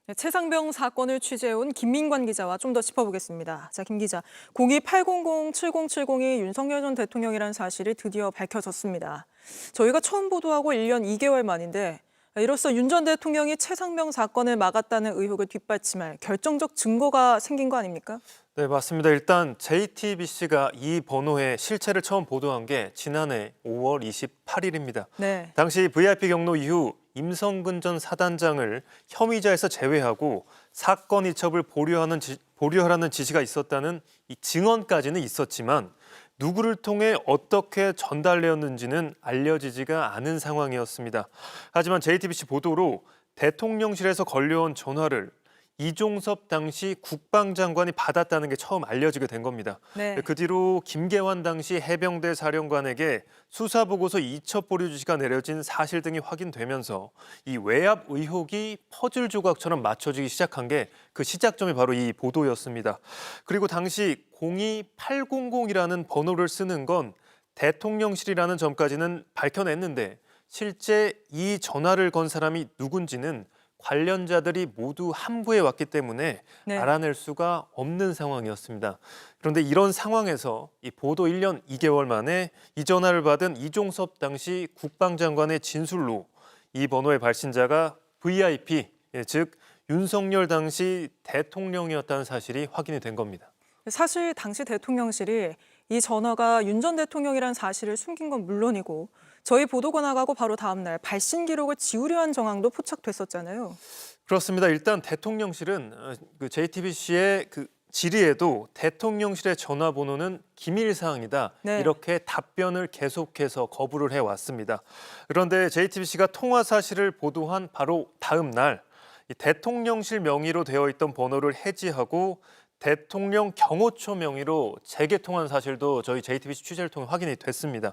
네, 최상병 사건을 취재해온 김민관 기자와 좀 더 짚어보겠습니다. 자, 김 기자, 02-800-7070이 윤석열 전 대통령이라는 사실이 드디어 밝혀졌습니다. 저희가 처음 보도하고 1년 2개월 만인데 이로써 윤 전 대통령이 최상병 사건을 막았다는 의혹을 뒷받침할 결정적 증거가 생긴 거 아닙니까? 네, 맞습니다. 일단 JTBC가 이 번호의 실체를 처음 보도한 게 지난해 5월 28일입니다. 네. 당시 VIP 경로 이후 임성근 전 사단장을 혐의자에서 제외하고 사건 이첩을 보류하라는 지시가 있었다는 이 증언까지는 있었지만 누구를 통해 어떻게 전달되었는지는 알려지지가 않은 상황이었습니다. 하지만 JTBC 보도로 대통령실에서 걸려온 전화를 이종섭 당시 국방장관이 받았다는 게 처음 알려지게 된 겁니다. 네. 그 뒤로 김계환 당시 해병대 사령관에게 수사보고서 이첩 보류 지시가 내려진 사실 등이 확인되면서 이 외압 의혹이 퍼즐 조각처럼 맞춰지기 시작한 게 그 시작점이 바로 이 보도였습니다. 그리고 당시 02800이라는 번호를 쓰는 건 대통령실이라는 점까지는 밝혀냈는데 실제 이 전화를 건 사람이 누군지는 관련자들이 모두 함부해 왔기 때문에 네. 알아낼 수가 없는 상황이었습니다. 그런데 이런 상황에서 이 보도 1년 2개월 만에 이 전화를 받은 이종섭 당시 국방장관의 진술로 이 번호의 발신자가 VIP, 즉 윤석열 당시 대통령이었다는 사실이 확인이 된 겁니다. 사실 당시 대통령실이 이 전화가 윤 전 대통령이라는 사실을 숨긴 건 물론이고 저희 보도가 나가고 바로 다음 날 발신 기록을 지우려 한 정황도 포착됐었잖아요. 그렇습니다. 일단 대통령실은 그 JTBC의 그 질의에도 대통령실의 전화번호는 기밀 사항이다. 네. 이렇게 답변을 계속해서 거부를 해왔습니다. 그런데 JTBC가 통화 사실을 보도한 바로 다음 날 이 대통령실 명의로 되어 있던 번호를 해지하고 대통령 경호처 명의로 재개통한 사실도 저희 JTBC 취재를 통해 확인이 됐습니다.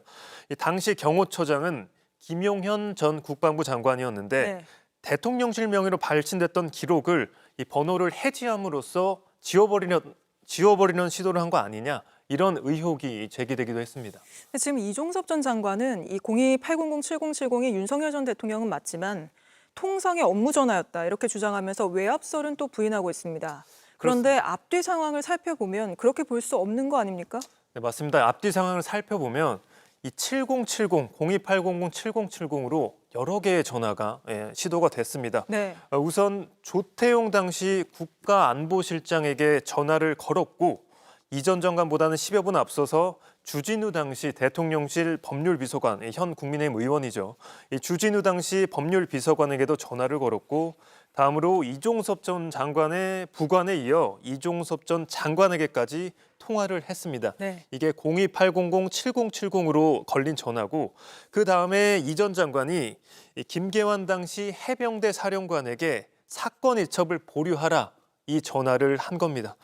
이 당시 경호처장은 김용현 전 국방부 장관이었는데 네. 대통령실 명의로 발신됐던 기록을 이 번호를 해지함으로써 지워버리는 시도를 한 거 아니냐 이런 의혹이 제기되기도 했습니다. 근데 지금 이종섭 전 장관은 이 02-800-7070이 윤석열 전 대통령은 맞지만 통상의 업무 전화였다 이렇게 주장하면서 외압설은 또 부인하고 있습니다. 그런데 앞뒤 상황을 살펴보면 그렇게 볼 수 없는 거 아닙니까? 네, 맞습니다. 앞뒤 상황을 살펴보면 이 7070, 02-800-7070으로 여러 개의 전화가 시도가 됐습니다. 네. 우선 조태용 당시 국가안보실장에게 전화를 걸었고 이 전 장관보다는 10여 분 앞서서 주진우 당시 대통령실 법률비서관, 현 국민의힘 의원이죠. 이 주진우 당시 법률비서관에게도 전화를 걸었고 다음으로 이종섭 전 장관의 부관에 이어 이종섭 전 장관에게까지 통화를 했습니다. 네. 이게 02-800-7070으로 걸린 전화고 그 다음에 이 전 장관이 이 김계환 당시 해병대 사령관에게 사건 이첩을 보류하라 이 전화를 한 겁니다.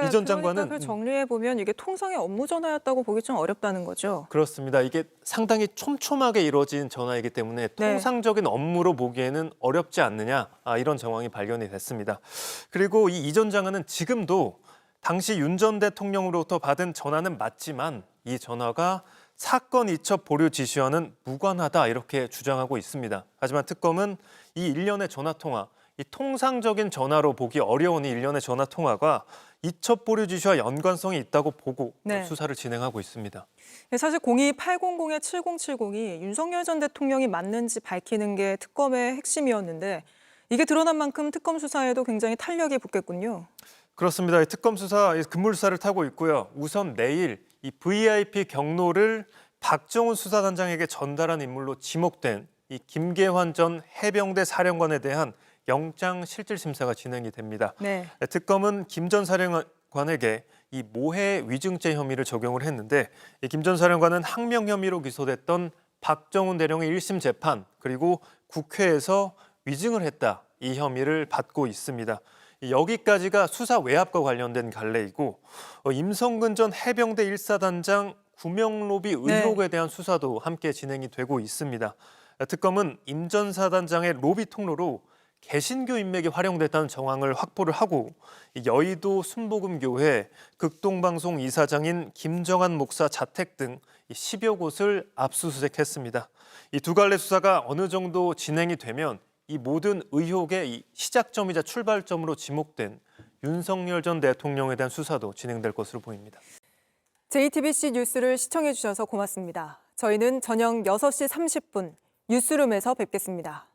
이 전 장관은 그러니까 정리해 보면 이게 통상의 업무 전화였다고 보기 좀 어렵다는 거죠. 그렇습니다. 이게 상당히 촘촘하게 이루어진 전화이기 때문에 네. 통상적인 업무로 보기에는 어렵지 않느냐 이런 정황이 발견이 됐습니다. 그리고 이 전 장관은 지금도 당시 윤 전 대통령으로부터 받은 전화는 맞지만 이 전화가 사건 이첩 보류 지시와는 무관하다 이렇게 주장하고 있습니다. 하지만 특검은 이 일련의 전화 통화, 이 통상적인 전화로 보기 어려운 이 일련의 전화 통화가 이첩 보류 지시와 연관성이 있다고 보고 네. 수사를 진행하고 있습니다. 사실 02-800-7070이 윤석열 전 대통령이 맞는지 밝히는 게 특검의 핵심이었는데 이게 드러난 만큼 특검 수사에도 굉장히 탄력이 붙겠군요. 그렇습니다. 특검 수사 급물 수사를 타고 있고요. 우선 내일 이 VIP 경로를 박정훈 수사단장에게 전달한 인물로 지목된 이 김계환 전 해병대 사령관에 대한 영장 실질 심사가 진행이 됩니다. 네. 특검은 김 전 사령관에게 이 모해 위증죄 혐의를 적용을 했는데 김 전 사령관은 항명 혐의로 기소됐던 박정훈 대령의 1심 재판 그리고 국회에서 위증을 했다 이 혐의를 받고 있습니다. 여기까지가 수사 외압과 관련된 갈래이고 임성근 전 해병대 1사단장 구명로비 의혹에 대한 수사도 함께 진행이 되고 있습니다. 특검은 임 전 사단장의 로비 통로로 개신교 인맥이 활용됐다는 정황을 확보를 하고 여의도 순복음교회 극동방송 이사장인 김정한 목사 자택 등 10여 곳을 압수수색했습니다. 이 두 갈래 수사가 어느 정도 진행이 되면 이 모든 의혹의 이 시작점이자 출발점으로 지목된 윤석열 전 대통령에 대한 수사도 진행될 것으로 보입니다. JTBC 뉴스를 시청해 주셔서 고맙습니다. 저희는 저녁 6시 30분 뉴스룸에서 뵙겠습니다.